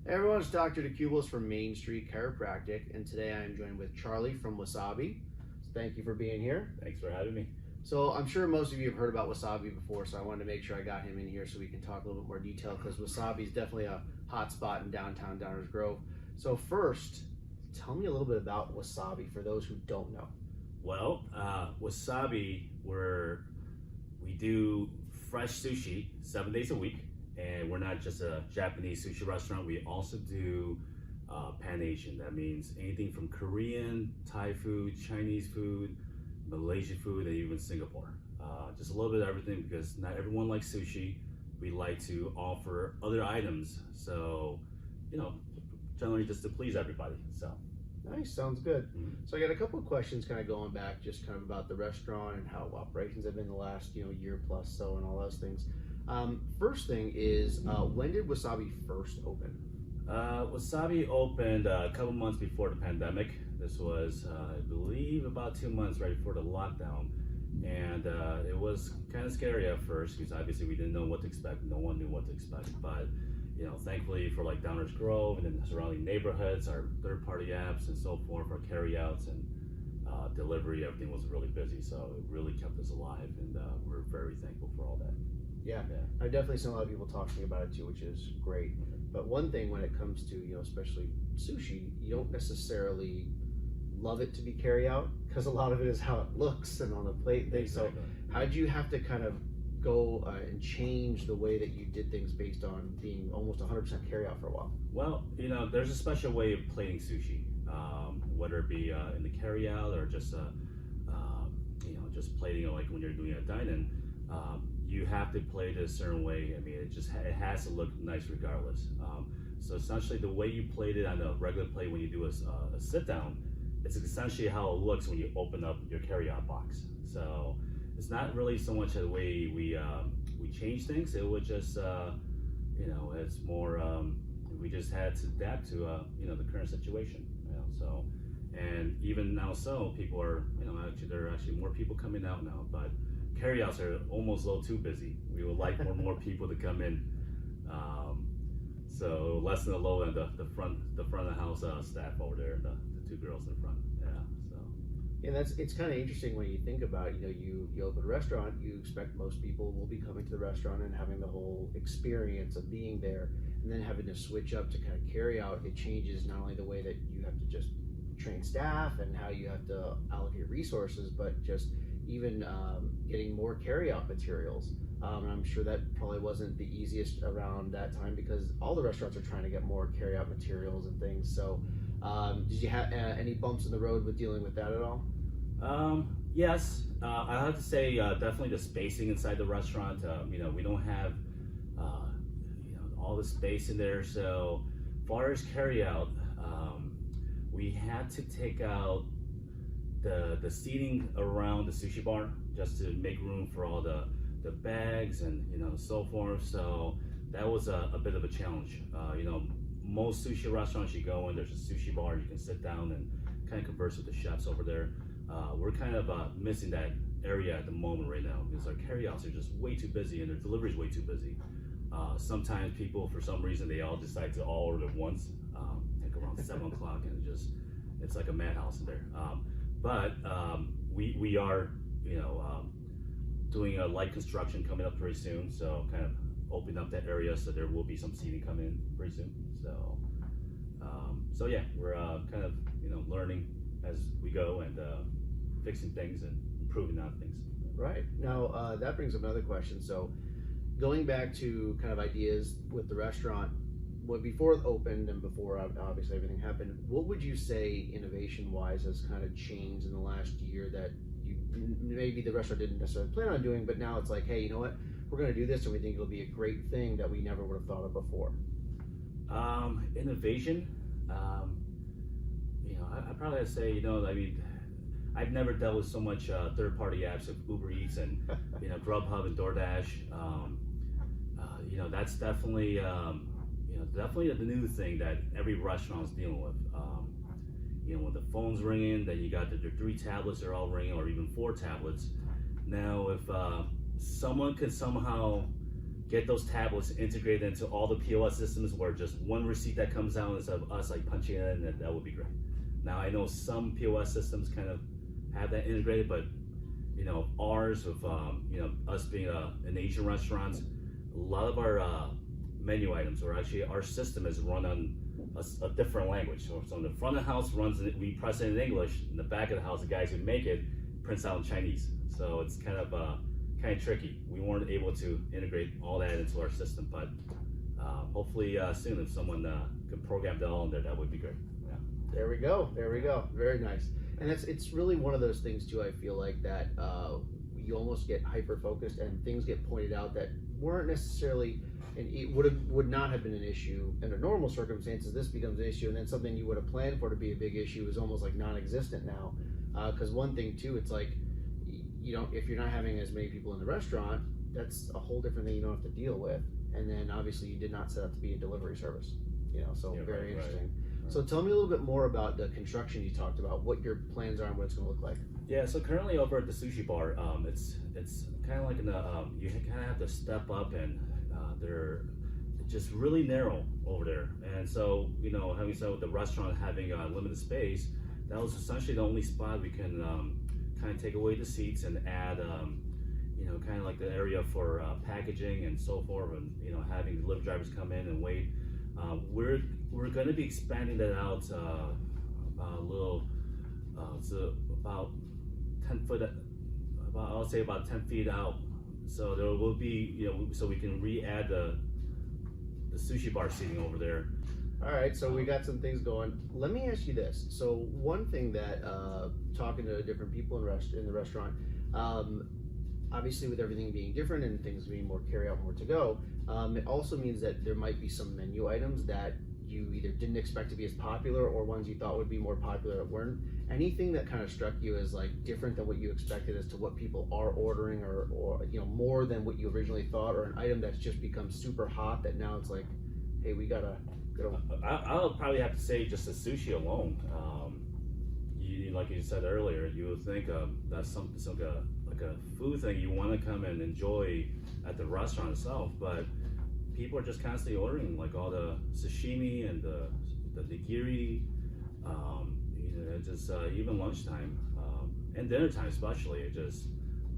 Hey everyone, it's Dr. DeCubellis from Main Street Chiropractic, and today I am joined with Charlie from Wasabi. So thank you for being here. Thanks for having me. So I'm sure most of you have heard about Wasabi before, so I wanted to make sure I got him in here so we can talk a little bit more detail, because Wasabi is definitely a hot spot in downtown Downers Grove. So first, tell me a little bit about Wasabi for those who don't know. Well, Wasabi, we do fresh sushi 7 days a week, and we're not just a Japanese sushi restaurant. We also do Pan-Asian. That means anything from Korean, Thai food, Chinese food, Malaysian food, and even Singapore. Just a little bit of everything, because not everyone likes sushi. We like to offer other items, so generally just to please everybody. So Nice, sounds good. Mhm. So I got a couple of questions kind of going back, just kind of about the restaurant and how operations have been the last year plus so and all those things. First thing is, when did Wasabi first open? Wasabi opened a couple months before the pandemic. This was, I believe, about 2 months right before the lockdown. And it was kind of scary at first, because obviously we didn't know what to expect. No one knew what to expect. But thankfully for like Downers Grove and then the surrounding neighborhoods, our third-party apps and so forth, our carryouts and delivery, everything was really busy. So it really kept us alive, and we're very thankful for all that. Yeah, I've definitely seen a lot of people talking about it too, which is great. But one thing when it comes to, especially sushi, you don't necessarily love it to be carry out, because a lot of it is how it looks and on the plate thing. Exactly. So how did you have to kind of go and change the way that you did things based on being almost 100% carry out for a while? Well, there's a special way of plating sushi, whether it be in the carry out or just just plating it like when you're doing a dine-in. You have to plate it a certain way. I mean, it has to look nice regardless. So essentially, the way you plate it on a regular plate when you do a sit down, it's essentially how it looks when you open up your carry-out box. So it's not really so much the way we change things. It was just it's more we just had to adapt to the current situation. So, and even now, so people are actually there are actually more people coming out now, but carryouts are almost a little too busy. We would like more people to come in. So less than the low end, the front of the house staff over there, the two girls in the front. Yeah. So. And it's kind of interesting when you think about, you open a restaurant, you expect most people will be coming to the restaurant and having the whole experience of being there, and then having to switch up to kind of carry out. It changes not only the way that you have to just train staff and how you have to allocate resources, but just even getting more carry-out materials. And I'm sure that probably wasn't the easiest around that time, because all the restaurants are trying to get more carry-out materials and things. So did you have any bumps in the road with dealing with that at all? Yes, I have to say definitely the spacing inside the restaurant. We don't have all the space in there. So as far as carry-out, we had to take out the seating around the sushi bar just to make room for all the bags and so forth. So that was a bit of a challenge. Most sushi restaurants you go in, there's a sushi bar, you can sit down and kind of converse with the chefs over there. We're kind of missing that area at the moment right now, because our carryouts are just way too busy and their delivery is way too busy. Sometimes people, for some reason, they all decide to all order at once, like around 7 o'clock, and it's like a madhouse in there. But we are, doing a light construction coming up pretty soon, so kind of opening up that area, so there will be some seating coming in pretty soon. So yeah, we're kind of learning as we go and fixing things and improving on things. Right. Now that brings up another question. So going back to kind of ideas with the restaurant, before it opened and before obviously everything happened, what would you say innovation-wise has kind of changed in the last year that maybe the restaurant didn't necessarily plan on doing, but now it's like, hey, you know what? We're going to do this, and we think it'll be a great thing that we never would have thought of before. Innovation. I probably have to say, I mean, I've never dealt with so much third-party apps of Uber Eats and Grubhub and DoorDash. That's definitely definitely the new thing that every restaurant is dealing with. When the phone's ringing, then you got the 3 tablets are all ringing, or even 4 tablets. Now, if someone could somehow get those tablets integrated into all the POS systems where just one receipt that comes out instead of us like punching it in, that would be great. Now I know some POS systems kind of have that integrated, but ours with us being an Asian restaurant, a lot of our menu items, or actually our system is run on a different language. So in the front of the house we press it in English, in the back of the house the guys who make it prints out in Chinese. So it's kind of tricky. We weren't able to integrate all that into our system, but hopefully soon if someone could program that all in there, that would be great. Yeah. There we go. Very nice. And it's really one of those things too, I feel like, that you almost get hyper focused and things get pointed out that weren't necessarily, and it would not have been an issue under normal circumstances. This becomes an issue, and then something you would have planned for to be a big issue is almost like non-existent now. Because one thing too, it's like, if you're not having as many people in the restaurant, that's a whole different thing you don't have to deal with. And then obviously you did not set up to be a delivery service, so Yeah, very interesting. Right. So tell me a little bit more about the construction you talked about, what your plans are and what it's going to look like. Yeah, so currently over at the sushi bar, it's kind of like you kind of have to step up, and they're just really narrow over there. And so having said with the restaurant having limited space, that was essentially the only spot we can kind of take away the seats and add kind of like the area for packaging and so forth, and having delivery drivers come in and wait. We're going to be expanding that out a little, so about 10 foot, I'll say about 10 feet out. So there will be, so we can re-add the sushi bar seating over there. All right, so we got some things going. Let me ask you this. So one thing that, talking to different people in the restaurant, obviously with everything being different and things being more carry out, more to go, it also means that there might be some menu items that you either didn't expect to be as popular or ones you thought would be more popular that weren't. Anything that kind of struck you as like different than what you expected as to what people are ordering, or more than what you originally thought, or an item that's just become super hot that now it's like, hey, we gotta go. I'll probably have to say just the sushi alone. Like you said earlier, you would think that's something like a food thing you want to come and enjoy at the restaurant itself, but people are just constantly ordering like all the sashimi and the nigiri, just even lunchtime and dinner time especially. It just,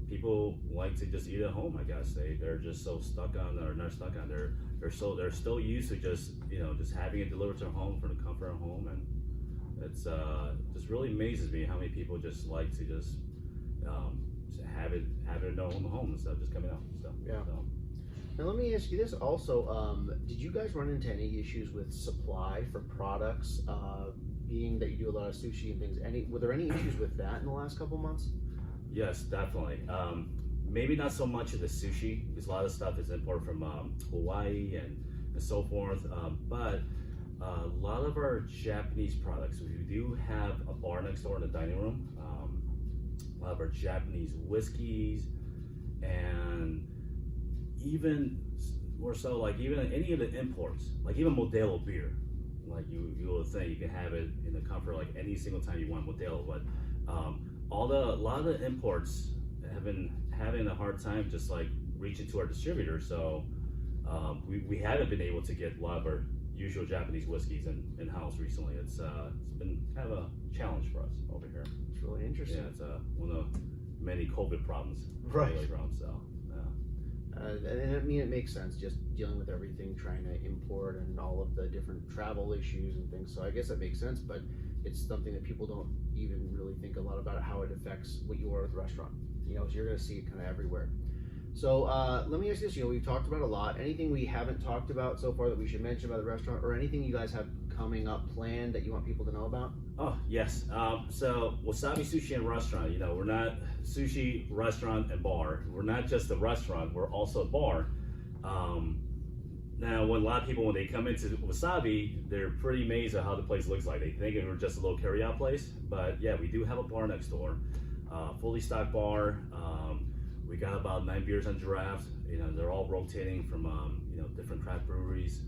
people like to just eat at home. I guess they're just so stuck on, or not stuck on, they're still used to just just having it delivered to their home for the comfort of home, and it's just really amazes me how many people just like to just have it in their own home instead of just coming out. So yeah. Now let me ask you this also, did you guys run into any issues with supply for products, being that you do a lot of sushi and things? Were there any issues with that in the last couple months? Yes, definitely. Maybe not so much of the sushi, because a lot of stuff is imported from Hawaii and so forth, but a lot of our Japanese products, we do have a bar next door in the dining room, a lot of our Japanese whiskeys, and even more so, like even any of the imports, like even Modelo beer, like you will think you can have it in the comfort like any single time you want Modelo, but a lot of the imports have been having a hard time just like reaching to our distributor, so we haven't been able to get a lot of our usual Japanese whiskeys in house recently. It's been kind of a challenge for us over here. It's really interesting. Yeah, it's one of the many COVID problems. Right. Problems, so. And I mean, it makes sense just dealing with everything, trying to import and all of the different travel issues and things. So I guess that makes sense, but it's something that people don't even really think a lot about, how it affects what you order at the restaurant. So you're going to see it kind of everywhere. So let me ask you this, we've talked about a lot. Anything we haven't talked about so far that we should mention about the restaurant, or anything you guys have coming up planned that you want people to know about? Oh, yes. So Wasabi Sushi and Restaurant, we're not sushi, restaurant, and bar. We're not just a restaurant, we're also a bar. Now, when a lot of people, when they come into Wasabi, they're pretty amazed at how the place looks like. They think we're just a little carry-out place, but yeah, we do have a bar next door, fully stocked bar. We got about 9 beers on draft. They're all rotating from different craft breweries.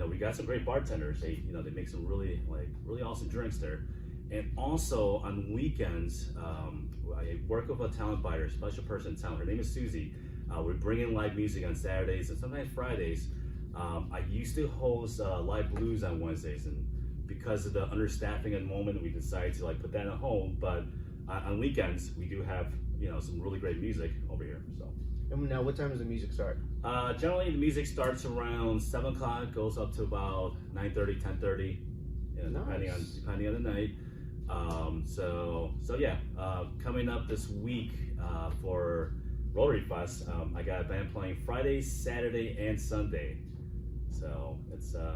We got some great bartenders. They make some really awesome drinks there. And also on weekends, I work with a talent buyer, special person in town. Her name is Susie. We bring in live music on Saturdays and sometimes Fridays. I used to host live blues on Wednesdays, and because of the understaffing at the moment, we decided to like put that at home. But on weekends, we do have some really great music over here. So. And now, what time does the music start? Generally, the music starts around 7 o'clock, goes up to about 9:30, 10:30, Nice. depending on the night. So yeah, coming up this week for Rotary Fest, I got a band playing Friday, Saturday, and Sunday. So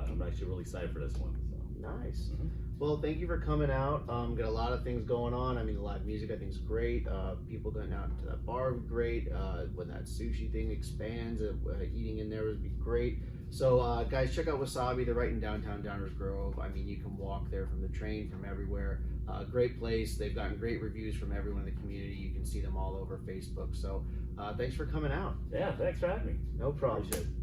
I'm actually really excited for this one. So. Nice. Well, thank you for coming out. Got a lot of things going on. I mean, the live music I think is great. People going out to that bar would be great. When that sushi thing expands, eating in there would be great. So guys, check out Wasabi. They're right in downtown Downers Grove. I mean, you can walk there from the train, from everywhere. Great place. They've gotten great reviews from everyone in the community. You can see them all over Facebook. So thanks for coming out. Yeah, thanks for having me. No problem. Appreciate it.